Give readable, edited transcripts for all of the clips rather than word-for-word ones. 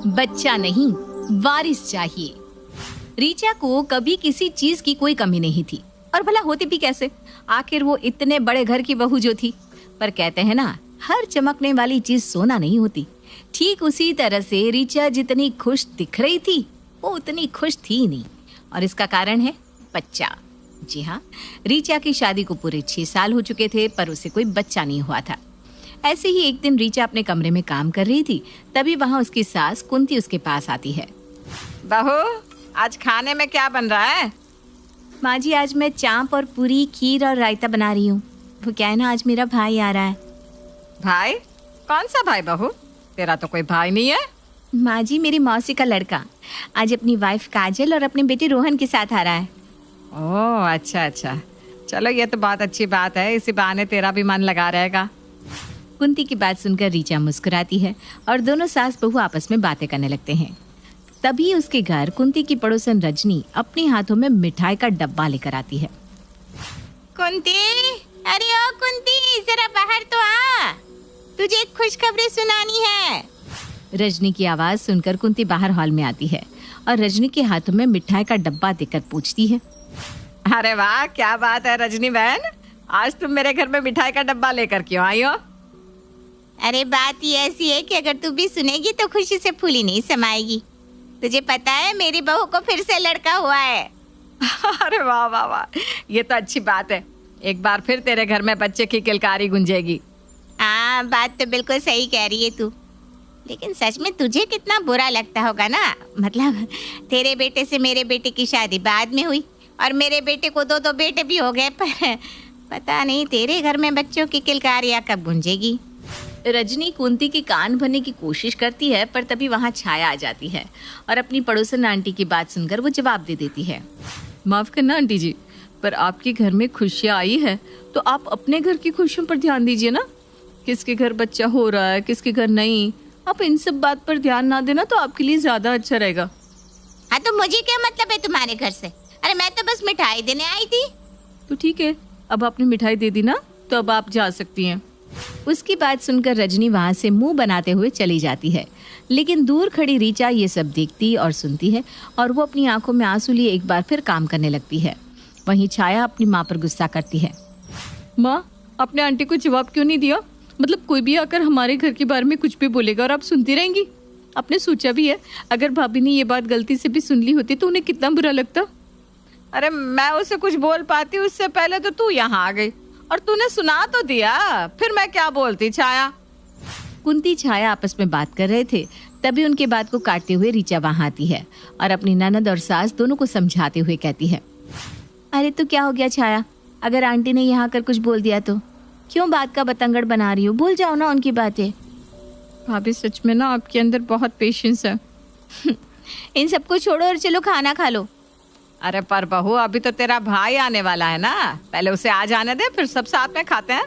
बच्चा नहीं, वारिस चाहिए। रीचा को कभी किसी चीज की कोई कमी नहीं थी, और भला होती भी कैसे, आखिर वो इतने बड़े घर की बहू जो थी। पर कहते हैं ना, हर चमकने वाली चीज सोना नहीं होती। ठीक उसी तरह से रीचा जितनी खुश दिख रही थी, वो उतनी खुश थी नहीं, और इसका कारण है बच्चा। जी हाँ, रीचा की शादी को पूरे 6 साल हो चुके थे, पर उसे कोई बच्चा नहीं हुआ था। ऐसे ही एक दिन रीचा अपने कमरे में काम कर रही थी, तभी वहाँ उसकी सास कुंती उसके पास आती है। बहू, आज खाने में क्या बन रहा है? माँ जी, आज मैं चांप और पूरी, खीर और रायता बना रही हूँ। वो क्या है ना, आज मेरा भाई आ रहा है। भाई? कौन सा भाई बहू? तेरा तो कोई भाई नहीं है। माँ जी, मेरी मौसी का लड़का आज अपनी वाइफ काजल और अपने बेटे रोहन के साथ आ रहा है। ओह, अच्छा अच्छा, चलो ये तो बहुत अच्छी बात है, इसी बहाने तेरा भी मन लगा रहेगा। कुंती की बात सुनकर रीचा मुस्कुराती है और दोनों सास बहू आपस में बातें करने लगते हैं। तभी उसके घर कुंती की पड़ोसन रजनी अपने हाथों में मिठाई का डब्बा लेकर आती है। कुंती, अरे ओ कुंती, जरा बाहर तो आ, तुझे एक खुशखबरी सुनानी है। रजनी की आवाज सुनकर कुंती बाहर हॉल में आती है और रजनी के हाथों में मिठाई का डब्बा देकर पूछती है, अरे वाह, क्या बात है रजनी बहन, आज तुम मेरे घर में मिठाई का डब्बा लेकर क्यों आई हो? अरे बात ये ऐसी है कि अगर तू भी सुनेगी तो खुशी से फूली नहीं समाएगी। तुझे पता है, मेरी बहू को फिर से लड़का हुआ है। अरे वाह वाह वाह, ये तो अच्छी बात है। एक बार फिर तेरे घर में बच्चे की किलकारी गूंजेगी। हाँ, बात तो बिल्कुल सही कह रही है तू, लेकिन सच में तुझे कितना बुरा लगता होगा ना। मतलब तेरे बेटे से मेरे बेटे की शादी बाद में हुई और मेरे बेटे को 2 बेटे भी हो गए, पर पता नहीं तेरे घर में बच्चों की किलकारियाँ कब गूंजेगी। रजनी कुंती के कान भरने की कोशिश करती है, पर तभी वहाँ छाया आ जाती है और अपनी पड़ोसन आंटी की बात सुनकर वो जवाब दे देती है। माफ करना आंटी जी, पर आपके घर में खुशियाँ आई है तो आप अपने घर की खुशियों पर ध्यान दीजिए ना। किसके घर बच्चा हो रहा है, किसके घर नहीं, आप इन सब बात पर ध्यान ना देना तो आपके लिए ज्यादा अच्छा रहेगा। हाँ, तो मुझे क्या मतलब है तुम्हारे घर से? अरे मैं तो बस मिठाई देने आई थी। तो ठीक है, अब आपने मिठाई दे दी ना, तो अब आप जा सकती हैं। उसकी बात सुनकर रजनी वहाँ से मुंह बनाते हुए चली जाती है, लेकिन दूर खड़ी रीचा ये सब देखती और सुनती है और वो अपनी आंखों में आंसू लिए एक बार फिर काम करने लगती है। वहीं छाया अपनी माँ पर गुस्सा करती है। माँ, आपने आंटी को जवाब क्यों नहीं दिया? मतलब कोई भी आकर हमारे घर के बारे में कुछ भी बोलेगा और आप सुनती रहेंगी? आपने सोचा भी है, अगर भाभी ने ये बात गलती से भी सुन ली होती तो उन्हें कितना बुरा लगता? अरे मैं उसे कुछ बोल पाती उससे पहले तो तू यहाँ आ गई और तूने सुना तो दिया, फिर मैं क्या बोलती छाया? कुंती छाया आपस में बात कर रहे थे, तभी उनके बात को काटते हुए रीचा वहाँ आती है और अपनी ननद और सास दोनों को समझाते हुए कहती है, अरे तो क्या हो गया छाया, अगर आंटी ने यहाँ आकर कुछ बोल दिया तो क्यों बात का बतंगड़ बना रही हो? भूल जाओ ना उनकी बातें। भाभी सच में ना आपके अंदर बहुत पेशेंस है। इन सबको छोड़ो और चलो खाना खा लो। अरे पर बहू, अभी तो तेरा भाई आने वाला है ना, पहले उसे आ जाने दे, फिर सब साथ में खाते हैं।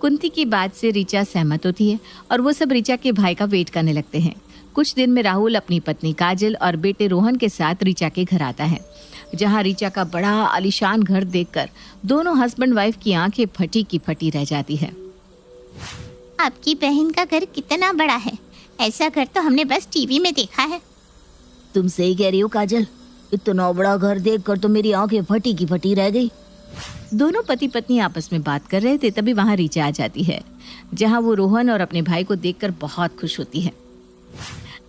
कुंती की बात से रीचा सहमत होती है और वो सब रीचा के भाई का वेट करने लगते हैं। कुछ दिन में राहुल अपनी पत्नी काजल और बेटे रोहन के साथ रीचा के घर आता है, जहाँ रीचा का बड़ा आलीशान घर देखकर दोनों हस्बैंड वाइफ की आंखें फटी की फटी रह जाती है। आपकी बहन का घर कितना बड़ा है, ऐसा घर तो हमने बस टीवी में देखा है। तुम सही कह रही हो काजल, इतना बड़ा घर देखकर तो मेरी आंखें फटी की फटी रह गई। दोनों पति पत्नी आपस में बात कर रहे थे, तभी वहाँ रीचा आ जाती है, जहाँ वो रोहन और अपने भाई को देखकर बहुत खुश होती है।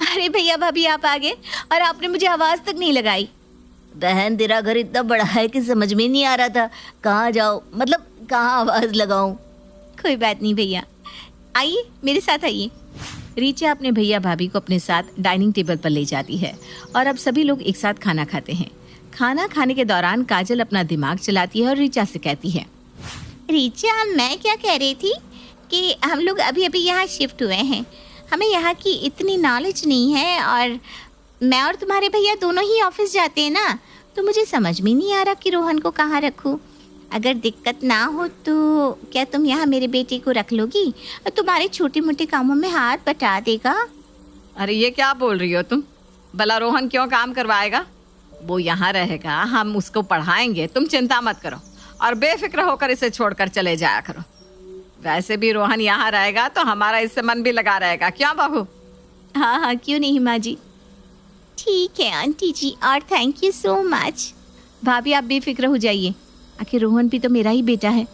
अरे भैया भाभी, आप आ गए और आपने मुझे आवाज तक नहीं लगाई। बहन, तेरा घर इतना बड़ा है कि समझ में नहीं आ रहा था कहाँ जाओ, मतलब कहाँ आवाज लगाऊं। कोई बात नहीं भैया, आइए मेरे साथ आइए। रीचा अपने भैया भाभी को अपने साथ डाइनिंग टेबल पर ले जाती है और अब सभी लोग एक साथ खाना खाते हैं। खाना खाने के दौरान काजल अपना दिमाग चलाती है और रीचा से कहती है, रीचा, मैं क्या कह रही थी कि हम लोग अभी अभी यहाँ शिफ्ट हुए हैं, हमें यहाँ की इतनी नॉलेज नहीं है और मैं और तुम्हारे भैया दोनों ही ऑफिस जाते हैं ना, तो मुझे समझ में नहीं आ रहा कि रोहन को कहाँ रखूँ। अगर दिक्कत ना हो तो क्या तुम यहाँ मेरे बेटे को रख लोगी और तुम्हारे छोटे मोटे कामों में हाथ बटा देगा? अरे ये क्या बोल रही हो तुम? भला रोहन क्यों काम करवाएगा? वो यहाँ रहेगा, हम उसको पढ़ाएंगे, तुम चिंता मत करो और बेफिक्र होकर इसे छोड़कर चले जाया करो। वैसे भी रोहन यहाँ रहेगा तो हमारा इससे मन भी लगा रहेगा, क्यों बहू? हाँ हाँ, क्यों नहीं माँ जी। ठीक है आंटी जी, और थैंक यू सो मच। भाभी आप बेफिक्र हो जाइए, आखिर रोहन भी तो मेरा ही बेटा है।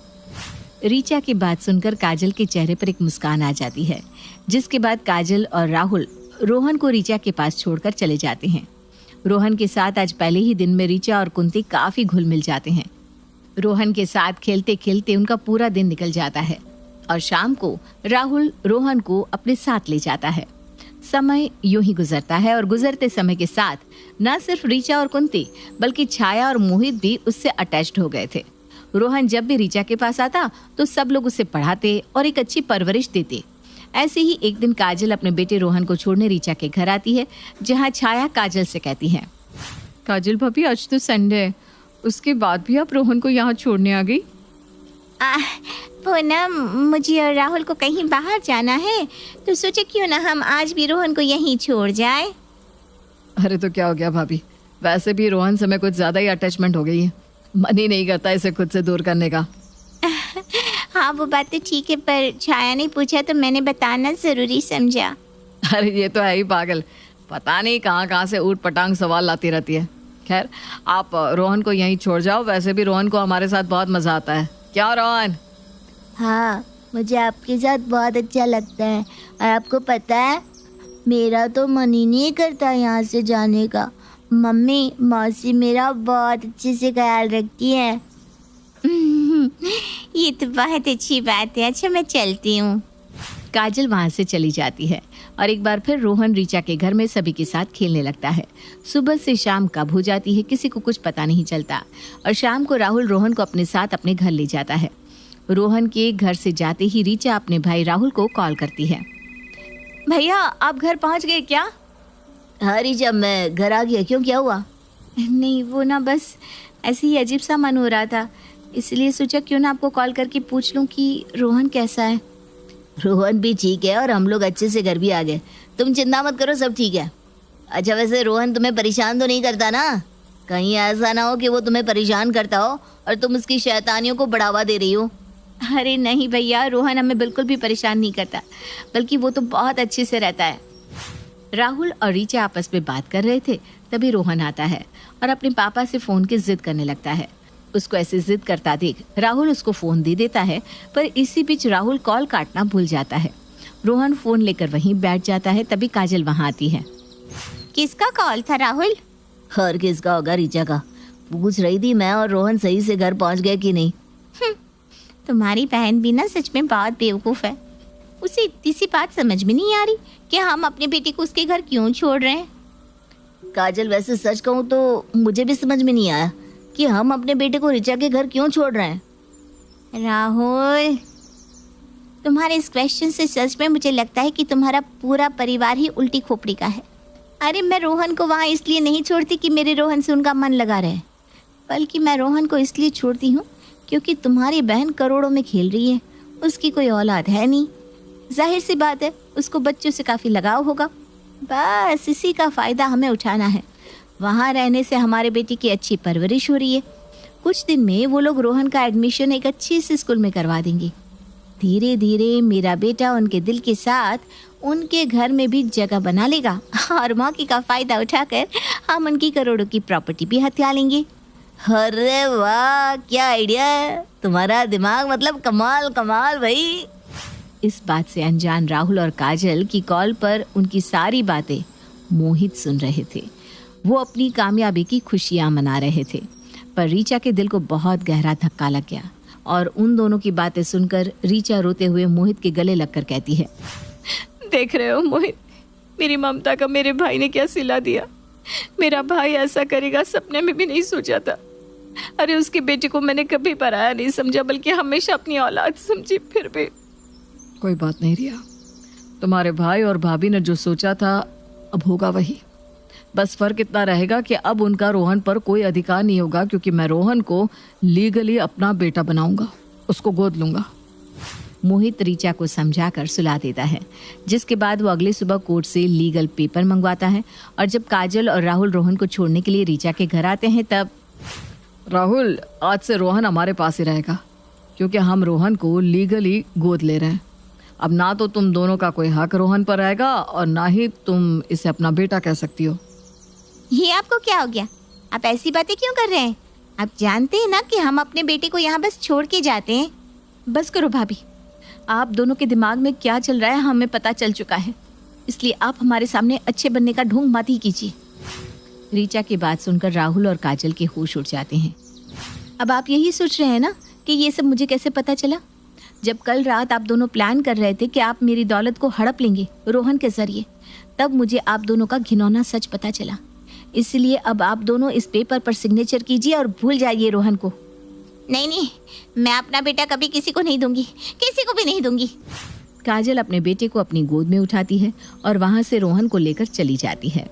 रीचा की बात सुनकर काजल के चेहरे पर एक मुस्कान आ जाती है, जिसके बाद काजल और राहुल रोहन को रीचा के पास छोड़कर चले जाते हैं। रोहन के साथ आज पहले ही दिन में रीचा और कुंती काफी घुल मिल जाते हैं। रोहन के साथ खेलते खेलते उनका पूरा दिन निकल जाता है और शाम को राहुल रोहन को अपने साथ ले जाता है। समय यूं ही गुजरता है और गुजरते समय के साथ न सिर्फ रीचा और कुंती बल्कि छाया और मोहित भी उससे अटैच्ड हो गए थे। रोहन जब भी रीचा के पास आता तो सब लोग उसे पढ़ाते और एक अच्छी परवरिश देते। ऐसे ही एक दिन काजल अपने बेटे रोहन को छोड़ने रीचा के घर आती है, जहाँ छाया काजल से कहती है, काजल भाभी आज तो संडे है, उसके बाद भी आप रोहन को यहाँ छोड़ने आ गई? वो ना मुझे और राहुल को कहीं बाहर जाना है, तो सोचे क्यों ना हम आज भी रोहन को यहीं छोड़ जाए। अरे तो क्या हो गया भाभी, वैसे भी रोहन से मैं कुछ ज्यादा ही अटैचमेंट हो गई है, मन ही नहीं करता इसे खुद से दूर करने का। हाँ वो बात तो ठीक है, पर छाया ने पूछा तो मैंने बताना जरूरी समझा। अरे ये तो है ही पागल, पता नहीं कहाँ कहाँ से ऊट पटांग सवाल लाती रहती है। खैर आप रोहन को यहीं छोड़ जाओ, वैसे भी रोहन को हमारे साथ बहुत मजा आता है। क्या रोहन? हाँ, मुझे आपके साथ बहुत अच्छा लगता है। और आपको पता है, मेरा तो मन ही नहीं करता यहाँ से जाने का। मम्मी मौसी मेरा बहुत अच्छे से ख्याल रखती है। ये तो बहुत अच्छी बात है। अच्छा मैं चलती हूँ। काजल वहां से चली जाती है और एक बार फिर रोहन रीचा के घर में सभी के साथ खेलने लगता है। सुबह से शाम कब हो जाती है किसी को कुछ पता नहीं चलता और शाम को राहुल रोहन को अपने साथ अपने घर ले जाता है। रोहन के घर से जाते ही रीचा अपने भाई राहुल को कॉल करती है। भैया आप घर पहुंच गए क्या? हाँ रीचा, मैं घर आ गया। क्यों, क्या हुआ? नहीं वो ना बस ऐसे ही अजीब सा मन हो रहा था, इसलिए सोचा क्यों ना आपको कॉल करके पूछ लूं कि रोहन कैसा है। रोहन भी ठीक है और हम लोग अच्छे से घर भी आ गए। तुम चिंता मत करो, सब ठीक है। अच्छा वैसे रोहन तुम्हें परेशान तो नहीं करता ना? कहीं ऐसा ना हो कि वो तुम्हें परेशान करता हो और तुम उसकी शैतानियों को बढ़ावा दे रही हो। अरे नहीं भैया, रोहन हमें बिल्कुल भी परेशान नहीं करता, बल्कि वो तो बहुत अच्छे से रहता है। राहुल और रीचा आपस में बात कर रहे थे, तभी रोहन आता है और अपने पापा से फ़ोन की जिद करने लगता है। उसको ऐसे जिद करता देख राहुल उसको फ़ोन दे देता है, पर इसी बीच राहुल कॉल काटना भूल जाता है। रोहन फ़ोन लेकर वहीं बैठ जाता है, तभी काजल वहाँ आती है। किसका कॉल था राहुल? और किसका होगा, रीचा का। पूछ रही थी मैं और रोहन सही से घर पहुंच गए कि नहीं। तुम्हारी बहन भी ना सच में बहुत बेवकूफ़ है। उसे इतनी सी बात समझ में नहीं आ रही कि हम अपने बेटे को उसके घर क्यों छोड़ रहे हैं। काजल वैसे सच कहूँ तो मुझे भी समझ में नहीं आया कि हम अपने बेटे को रीचा के घर क्यों छोड़ रहे हैं। राहुल, तुम्हारे इस क्वेश्चन से सच में मुझे लगता है कि तुम्हारा पूरा परिवार ही उल्टी खोपड़ी का है। अरे मैं रोहन को वहाँ इसलिए नहीं छोड़ती कि मेरे रोहन से उनका मन लगा रहे, बल्कि मैं रोहन को इसलिए छोड़ती हूँ क्योंकि तुम्हारी बहन करोड़ों में खेल रही है, उसकी कोई औलाद है नहीं। जाहिर सी बात है उसको बच्चों से काफ़ी लगाव होगा। बस इसी का फ़ायदा हमें उठाना है। वहाँ रहने से हमारे बेटी की अच्छी परवरिश हो रही है। कुछ दिन में वो लोग रोहन का एडमिशन एक अच्छी सी स्कूल में करवा देंगे। धीरे धीरे मेरा बेटा उनके दिल के साथ उनके घर में भी जगह बना लेगा और मौके का फ़ायदा उठाकर हम उनकी करोड़ों की प्रॉपर्टी भी हथिया लेंगे। अरे वाह, क्या आइडिया है तुम्हारा। दिमाग मतलब कमाल कमाल भाई। इस बात से अनजान राहुल और काजल की कॉल पर उनकी सारी बातें मोहित सुन रहे थे। वो अपनी कामयाबी की खुशियां मना रहे थे, पर रीचा के दिल को बहुत गहरा धक्का लग गया और उन दोनों की बातें सुनकर रीचा रोते हुए मोहित के गले लगकर कहती है, देख रहे हो मोहित, मेरी ममता का मेरे भाई ने क्या सिला दिया। मेरा भाई ऐसा करेगा सपने में भी नहीं सोचा था। अरे उसके बेटे को मैंने कभी पराया नहीं समझा, बल्कि हमेशा अपनी औलाद समझी। फिर भी कोई बात नहीं रिया, तुम्हारे भाई और भाभी ने जो सोचा था अब होगा वही। बस फर्क इतना रहेगा कि अब उनका रोहन पर कोई अधिकार नहीं होगा, क्योंकि मैं रोहन को लीगली अपना बेटा बनाऊंगा, उसको गोद लूंगा। मोहित रीचा को समझाकर सुला देता है, जिसके बाद वो अगली सुबह कोर्ट से लीगल पेपर मंगवाता है। और जब काजल और राहुल रोहन को छोड़ने के लिए रीचा के घर आते हैं तब राहुल, आज से रोहन हमारे पास ही रहेगा, क्योंकि हम रोहन को लीगली गोद ले रहे हैं। अब ना तो तुम दोनों का कोई हक रोहन पर आएगा और ना ही तुम इसे अपना बेटा कह सकती हो। ये आपको क्या हो गया? आप ऐसी बातें क्यों कर रहे हैं? आप जानते हैं ना कि हम अपने बेटे को यहाँ बस छोड़ के जाते हैं। बस करो भाभी, आप दोनों के दिमाग में क्या चल रहा है हमें पता चल चुका है, इसलिए आप हमारे सामने अच्छे बनने का ढोंग मत ही कीजिए। रीचा की बात सुनकर राहुल और काजल के होश उड़ जाते हैं। अब आप यही सोच रहे हैं ना कि ये सब मुझे कैसे पता चला? जब कल रात आप दोनों प्लान कर रहे थे कि आप मेरी दौलत को हड़प लेंगे रोहन के जरिए, तब मुझे आप दोनों का घिनौना सच पता चला। इसलिए अब आप दोनों इस पेपर पर सिग्नेचर कीजिए और भूल जाइए रोहन को। नहीं नहीं, मैं अपना बेटा कभी किसी को नहीं दूंगी, किसी को भी नहीं दूंगी। काजल अपने बेटे को अपनी गोद में उठाती है और वहां से रोहन को लेकर चली जाती है।